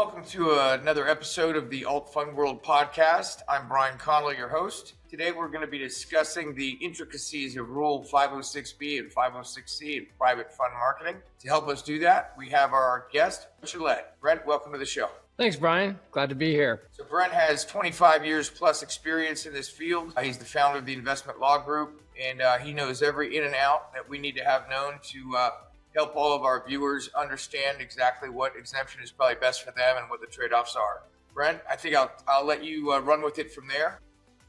welcome to another episode of the Alt Fund World podcast. I'm Brian Connolly, your host. Today we're going to be discussing the intricacies of Rule 506B and 506C in private fund marketing. To help us do that, we have our guest, Gillette. Brent, welcome to the show. Thanks, Brian. Glad to be here. So Brent has 25 years plus experience in this field. He's the founder of the Investment Law Group, and he knows every in and out that we need to have known to help all of our viewers understand exactly what exemption is probably best for them and what the trade-offs are. Brent, I think I'll let you run with it from there.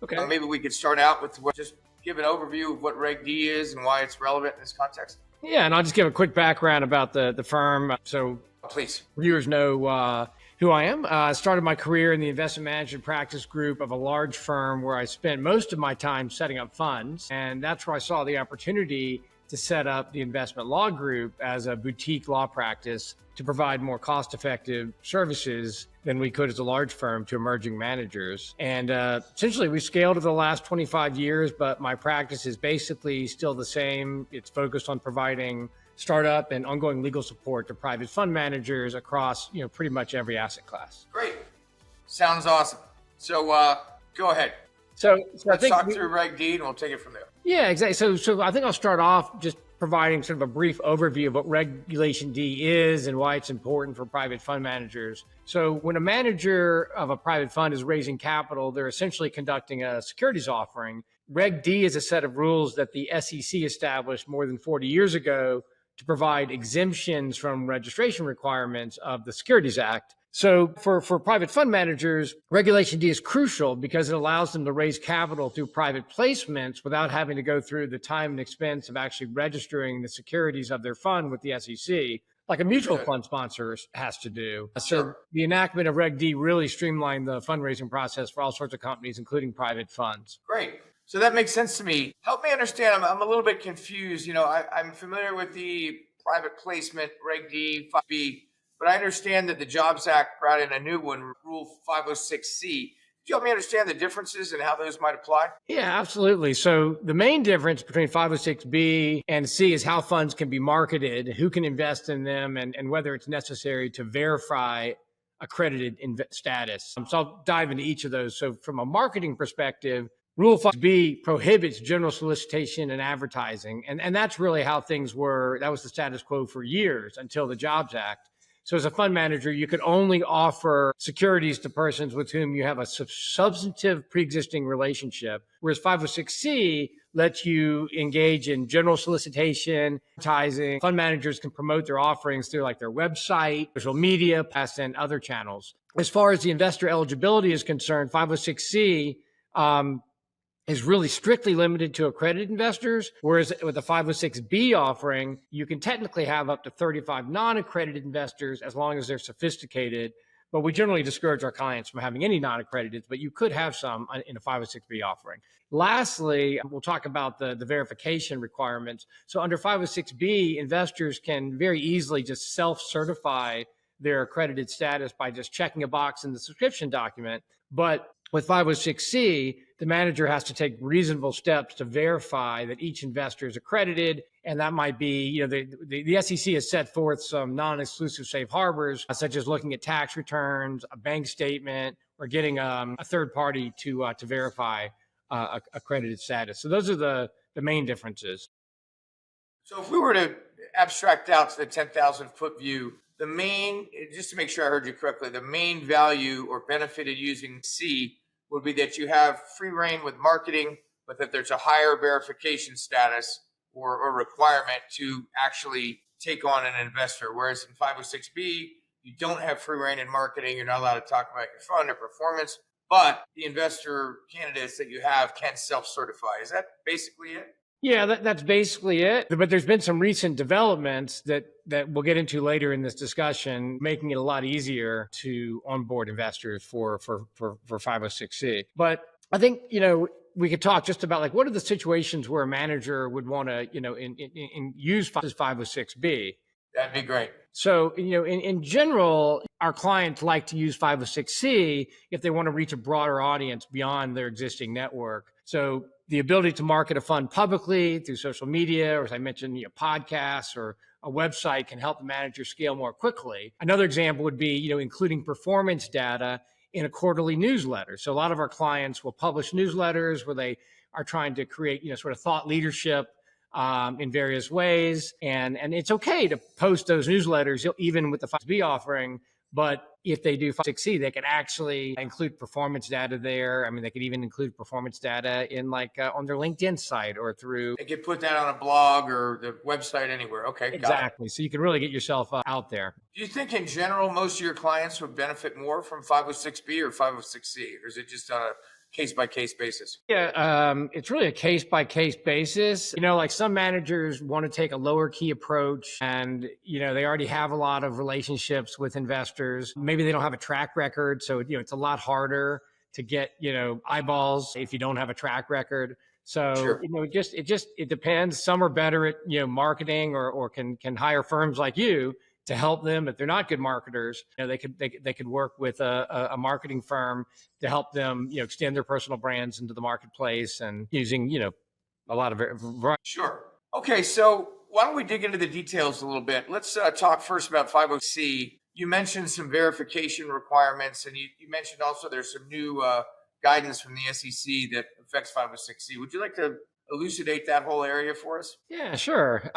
Okay. Maybe we could start out with just give an overview of what Reg D is and why it's relevant in this context. Yeah, and I'll just give a quick background about the firm. So please, viewers know who I am. I started my career in the investment management practice group of a large firm where I spent most of my time setting up funds. And that's where I saw the opportunity to set up the Investment Law Group as a boutique law practice to provide more cost-effective services than we could as a large firm to emerging managers. And essentially, we scaled over the last 25 years, but my practice is basically still the same. It's focused on providing startup and ongoing legal support to private fund managers across, pretty much every asset class. Great. Sounds awesome. So go ahead. So let's talk through Reg D and we'll take it from there. Yeah, exactly. So I think I'll start off just providing sort of a brief overview of what Regulation D is and why it's important for private fund managers. So when a manager of a private fund is raising capital, they're essentially conducting a securities offering. Reg D is a set of rules that the SEC established more than 40 years ago to provide exemptions from registration requirements of the Securities Act. So for private fund managers, Regulation D is crucial because it allows them to raise capital through private placements without having to go through the time and expense of actually registering the securities of their fund with the SEC, like a mutual fund sponsor has to do. So the enactment of Reg D really streamlined the fundraising process for all sorts of companies, including private funds. Great. So that makes sense to me. Help me understand. I'm a little bit confused. I'm familiar with the private placement, Reg D, 5B, but I understand that the Jobs Act brought in a new one, Rule 506C. Could you help me understand the differences and how those might apply? Yeah, absolutely. So the main difference between 506B and C is how funds can be marketed, who can invest in them, and whether it's necessary to verify accredited status. So I'll dive into each of those. So from a marketing perspective, Rule 5B prohibits general solicitation and advertising. And that's really how things were. That was the status quo for years until the Jobs Act. So as a fund manager, you could only offer securities to persons with whom you have a substantive pre-existing relationship, whereas 506C lets you engage in general solicitation, advertising. Fund managers can promote their offerings through like their website, social media, and other channels. As far as the investor eligibility is concerned, 506C is really strictly limited to accredited investors, whereas with the 506B offering, you can technically have up to 35 non-accredited investors as long as they're sophisticated. But we generally discourage our clients from having any non-accredited, but you could have some in a 506B offering. Lastly, we'll talk about the verification requirements. So under 506B, investors can very easily just self-certify their accredited status by just checking a box in the subscription document. But with 506C, the manager has to take reasonable steps to verify that each investor is accredited. And that might be, the SEC has set forth some non-exclusive safe harbors, such as looking at tax returns, a bank statement, or getting a third party to verify accredited status. So those are the main differences. So if we were to abstract out to the 10,000-foot view, just to make sure I heard you correctly, the main value or benefit of using C would be that you have free reign with marketing, but that there's a higher verification status or requirement to actually take on an investor. Whereas in 506B, you don't have free reign in marketing. You're not allowed to talk about your fund or performance, but the investor candidates that you have can self-certify. Is that basically it? Yeah, that's basically it. But there's been some recent developments that we'll get into later in this discussion, making it a lot easier to onboard investors for 506C. But I think, we could talk just about like, what are the situations where a manager would want to, use 506B? That'd be great. So, in general, our clients like to use 506C if they want to reach a broader audience beyond their existing network. So the ability to market a fund publicly through social media, or as I mentioned, podcasts or a website can help the manager scale more quickly. Another example would be, including performance data in a quarterly newsletter. So a lot of our clients will publish newsletters where they are trying to create, sort of thought leadership in various ways. And it's okay to post those newsletters, even with the 5B offering. But if they do 6C, they can actually include performance data there. I mean, they could even include performance data in on their LinkedIn site or through. They could put that on a blog or the website anywhere. Okay, exactly. So you can really get yourself out there. Do you think in general, most of your clients would benefit more from 506B or 506C, or is it just on a case-by-case basis? Yeah, it's really a case-by-case basis. Like some managers want to take a lower key approach and, they already have a lot of relationships with investors. Maybe they don't have a track record. So, it's a lot harder to get, eyeballs if you don't have a track record. So, Sure. It depends. Some are better at, marketing or can hire firms like you to help them. If they're not good marketers, they could work with a marketing firm to help them, extend their personal brands into the marketplace and using, a lot of Sure. Okay, so why don't we dig into the details a little bit? Let's talk first about 50C. You mentioned some verification requirements, and you mentioned also there's some new guidance from the SEC that affects 506C. Would you like to elucidate that whole area for us? Yeah, sure.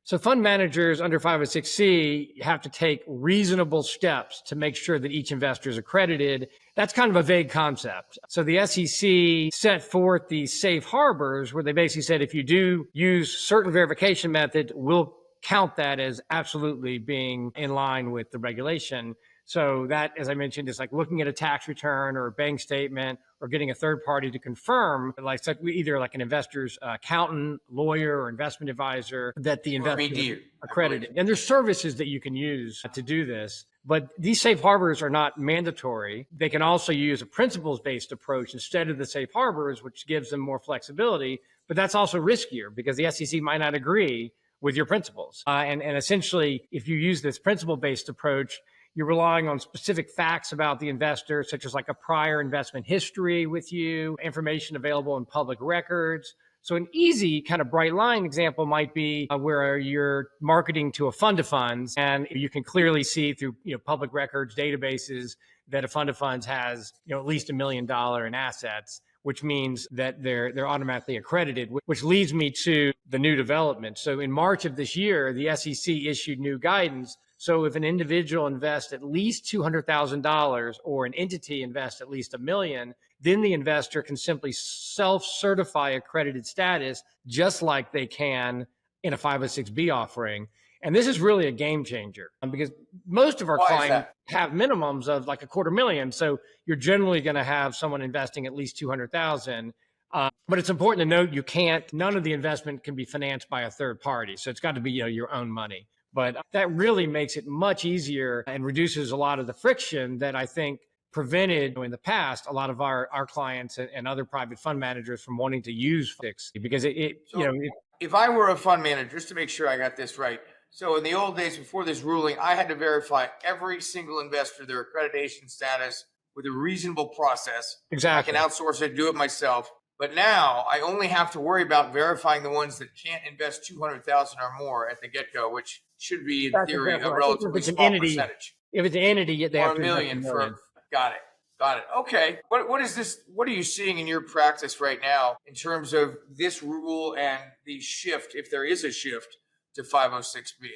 So fund managers under 506C have to take reasonable steps to make sure that each investor is accredited. That's kind of a vague concept. So the SEC set forth these safe harbors where they basically said, if you do use certain verification methods, we'll count that as absolutely being in line with the regulation. So that, as I mentioned, is like looking at a tax return or a bank statement or getting a third party to confirm, either like an investor's accountant, lawyer, or investment advisor, that the investor is accredited. And there's services that you can use to do this. But these safe harbors are not mandatory. They can also use a principles-based approach instead of the safe harbors, which gives them more flexibility. But that's also riskier because the SEC might not agree with your principles. And essentially, if you use this principle-based approach, you're relying on specific facts about the investor, such as like a prior investment history with you, information available in public records. So an easy kind of bright line example might be where you're marketing to a fund of funds, and you can clearly see through public records databases that a fund of funds has at least $1 million in assets, which means that they're automatically accredited, which leads me to the new development. So in March of this year, the SEC issued new guidance. So if an individual invests at least $200,000 or an entity invests at least $1 million, then the investor can simply self-certify accredited status just like they can in a 506B offering. And this is really a game changer because most of our clients have minimums of like $250,000. So you're generally going to have someone investing at least $200,000. But it's important to note none of the investment can be financed by a third party. So it's got to be your own money. But that really makes it much easier and reduces a lot of the friction that I think prevented in the past a lot of our clients and other private fund managers from wanting to use fixed because if I were a fund manager, just to make sure I got this right. So in the old days before this ruling, I had to verify every single investor, their accreditation status with a reasonable process. Exactly. I can outsource it, do it myself. But now I only have to worry about verifying the ones that can't invest $200,000 or more at the get-go, which should be in theory a relatively small percentage. If it's an entity, they have $1 million for. Got it. Okay. What is this? What are you seeing in your practice right now in terms of this rule and the shift, if there is a shift, to 506B?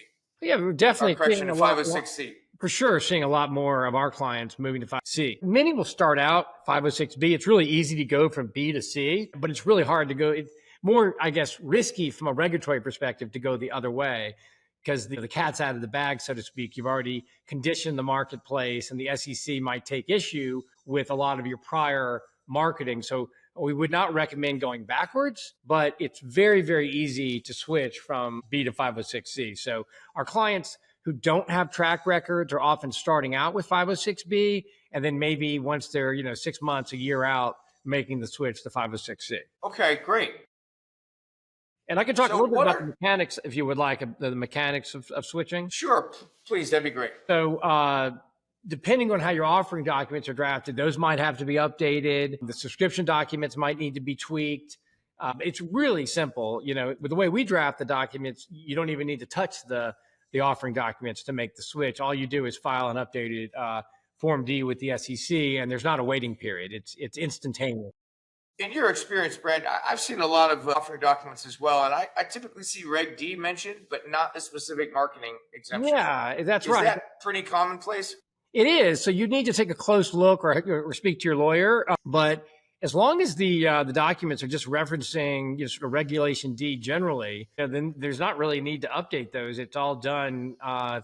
Yeah, we're definitely seeing a 506C. For sure, seeing a lot more of our clients moving to 5C. Many will start out 506B. It's really easy to go from B to C, but it's really hard to go. It's more, I guess, risky from a regulatory perspective to go the other way because the cat's out of the bag, so to speak. You've already conditioned the marketplace, and the SEC might take issue with a lot of your prior marketing. So we would not recommend going backwards, but it's very, very easy to switch from B to 506C. So our clients who don't have track records are often starting out with 506B, and then maybe once they're 6 months, a year out, making the switch to 506C. Okay, great. And I can talk a little bit about the mechanics, if you would like, the mechanics of switching. Sure, please, that'd be great. So depending on how your offering documents are drafted, those might have to be updated. The subscription documents might need to be tweaked. It's really simple. With the way we draft the documents, you don't even need to touch the offering documents to make the switch. All you do is file an updated Form D with the SEC, and there's not a waiting period. It's instantaneous. In your experience, Brent, I've seen a lot of offering documents as well, and I typically see Reg D mentioned, but not the specific marketing exemption. Yeah, that's Is right. that pretty commonplace? It is. So you need to take a close look or speak to your lawyer. But as long as the documents are just referencing sort of Regulation D generally, then there's not really a need to update those. It's all done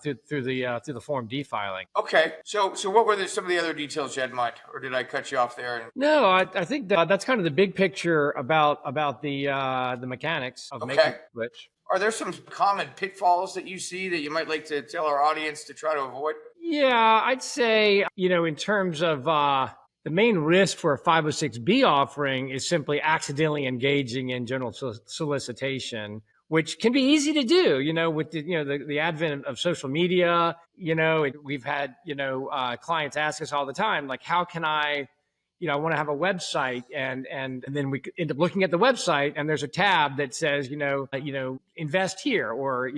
through the Form D filing. Okay. So what were some of the other details you had in mind, or did I cut you off there? No, I think that's kind of the big picture about the mechanics of making the switch. Are there some common pitfalls that you see that you might like to tell our audience to try to avoid? Yeah, I'd say, in terms of the main risk for a 506B offering is simply accidentally engaging in general solicitation, which can be easy to do, with the advent of social media. We've had, clients ask us all the time, like, how can I want to have a website, and then we end up looking at the website and there's a tab that says, invest here, or,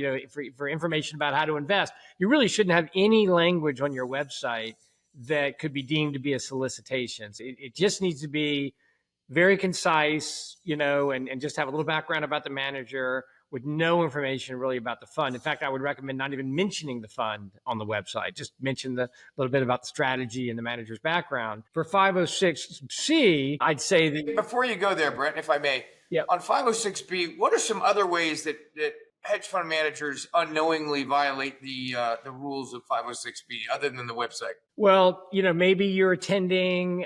for information about how to invest. You really shouldn't have any language on your website that could be deemed to be a solicitation. It just needs to be very concise, and just have a little background about the manager with no information really about the fund. In fact, I would recommend not even mentioning the fund on the website. Just mention a little bit about the strategy and the manager's background. For 506C, I'd say that... Before you go there, Brent, if I may, on 506B, what are some other ways that hedge fund managers unknowingly violate the rules of 506B other than the website? Well, maybe you're attending,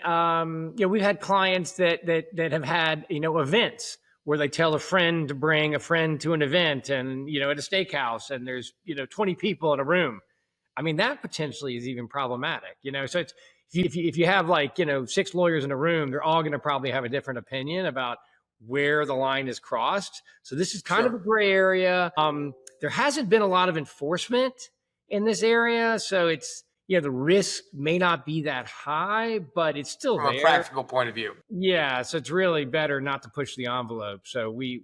we've had clients that have had, events where they tell a friend to bring a friend to an event, and, at a steakhouse, and there's, 20 people in a room. I mean, that potentially is even problematic, so it's, if you have 6 lawyers in a room, they're all going to probably have a different opinion about where the line is crossed. So this is kind of a gray area. There hasn't been a lot of enforcement in this area. So it's, the risk may not be that high, but it's still from there. A practical point of view. Yeah. So it's really better not to push the envelope. So we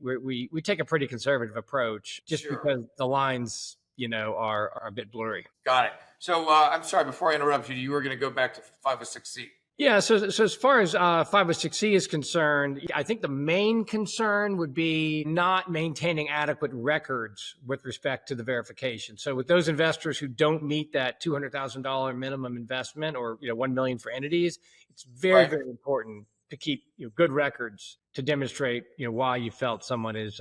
take a pretty conservative approach just because the lines, are a bit blurry. Got it. So I'm sorry, before I interrupt you, you were going to go back to 506C. Yeah, so as far as 506C is concerned, I think the main concern would be not maintaining adequate records with respect to the verification. So with those investors who don't meet that $200,000 minimum investment, or $1 million for entities, it's very, very important to keep good records to demonstrate why you felt someone is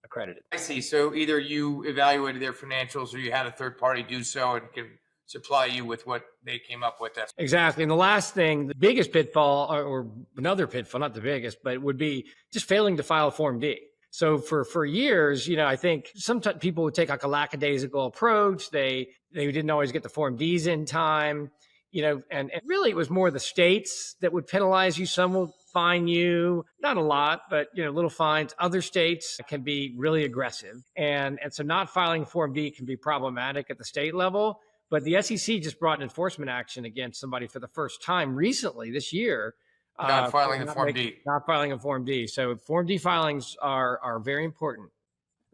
accredited. I see. So either you evaluated their financials, or you had a third party do so and can supply you with what they came up with. That's exactly. And the last thing, the biggest pitfall, or another pitfall, not the biggest, but it would be just failing to file Form D. So for years, I think sometimes people would take like a lackadaisical approach. They didn't always get the Form Ds in time, and really it was more the states that would penalize you. Some will fine you, not a lot, but little fines. Other states can be really aggressive. And so not filing Form D can be problematic at the state level. But the SEC just brought an enforcement action against somebody for the first time recently this year. Not filing a Form D. Not filing a Form D. So Form D filings are very important.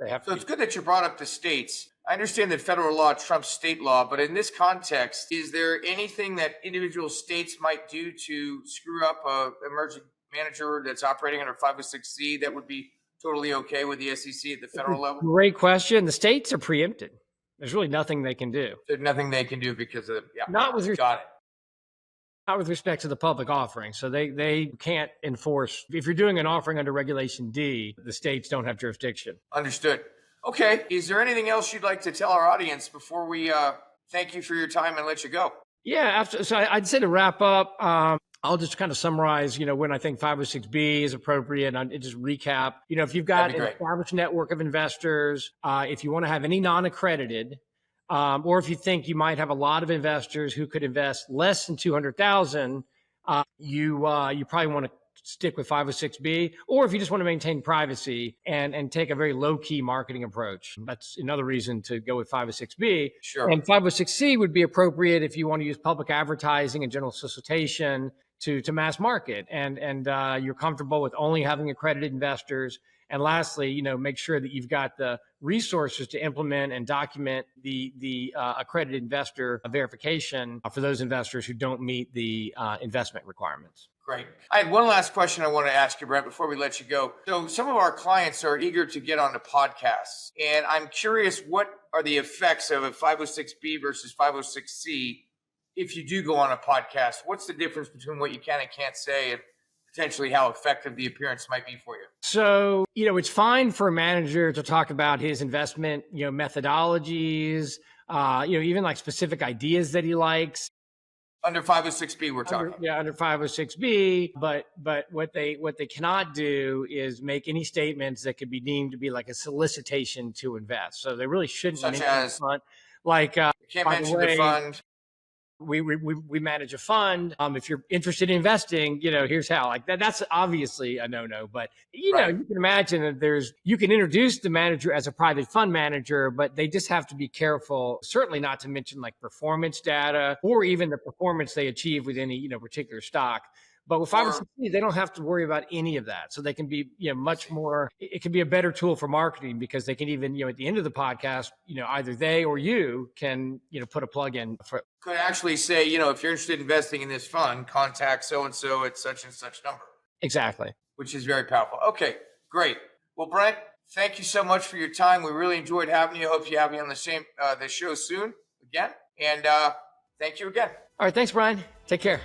They have. So it's good that you brought up the states. I understand that federal law trumps state law, but in this context, is there anything that individual states might do to screw up an emerging manager that's operating under 506C that would be totally okay with the SEC at the federal level? Great question. The states are preempted. There's really nothing they can do. There's nothing they can do because of not with not with respect to the public offering. So they can't enforce. If you're doing an offering under Regulation D, the states don't have jurisdiction. Understood. Okay. Is there anything else you'd like to tell our audience before we thank you for your time and let you go? Yeah. So I'd say to wrap up, I'll just kind of summarize, when I think 506B is appropriate, and just recap. If you've got an established network of investors, if you want to have any non-accredited, or if you think you might have a lot of investors who could invest less than $200,000, you probably want to stick with 506B, or if you just want to maintain privacy and take a very low key marketing approach, that's another reason to go with 506B. Sure. And 506C would be appropriate if you want to use public advertising and general solicitation to mass market, and you're comfortable with only having accredited investors. And lastly, make sure that you've got the resources to implement and document the accredited investor verification for those investors who don't meet the investment requirements. Great. I had one last question I want to ask you, Brent, before we let you go. So some of our clients are eager to get onto podcasts, and I'm curious, what are the effects of a 506B versus 506C if you do go on a podcast? What's the difference between what you can and can't say, and potentially how effective the appearance might be for you? So, it's fine for a manager to talk about his investment, methodologies, even like specific ideas that he likes. Under 506B, we're talking. Under 506B, but what they cannot do is make any statements that could be deemed to be like a solicitation to invest. So they really shouldn't. Such as, like, you can't mention the fund. We manage a fund. If you're interested in investing, here's how. Like that's obviously a no-no. But Right. you can imagine that you can introduce the manager as a private fund manager, but they just have to be careful, certainly not to mention like performance data or even the performance they achieve with any particular stock. But with 506B, they don't have to worry about any of that. So they can be, much more, it can be a better tool for marketing, because they can even, at the end of the podcast, either they or you can, put a plug in for. Could actually say, if you're interested in investing in this fund, contact so-and-so at such and such number. Exactly. Which is very powerful. Okay, great. Well, Brent, thank you so much for your time. We really enjoyed having you. Hope you have me on the show soon again. And thank you again. All right. Thanks, Brian. Take care.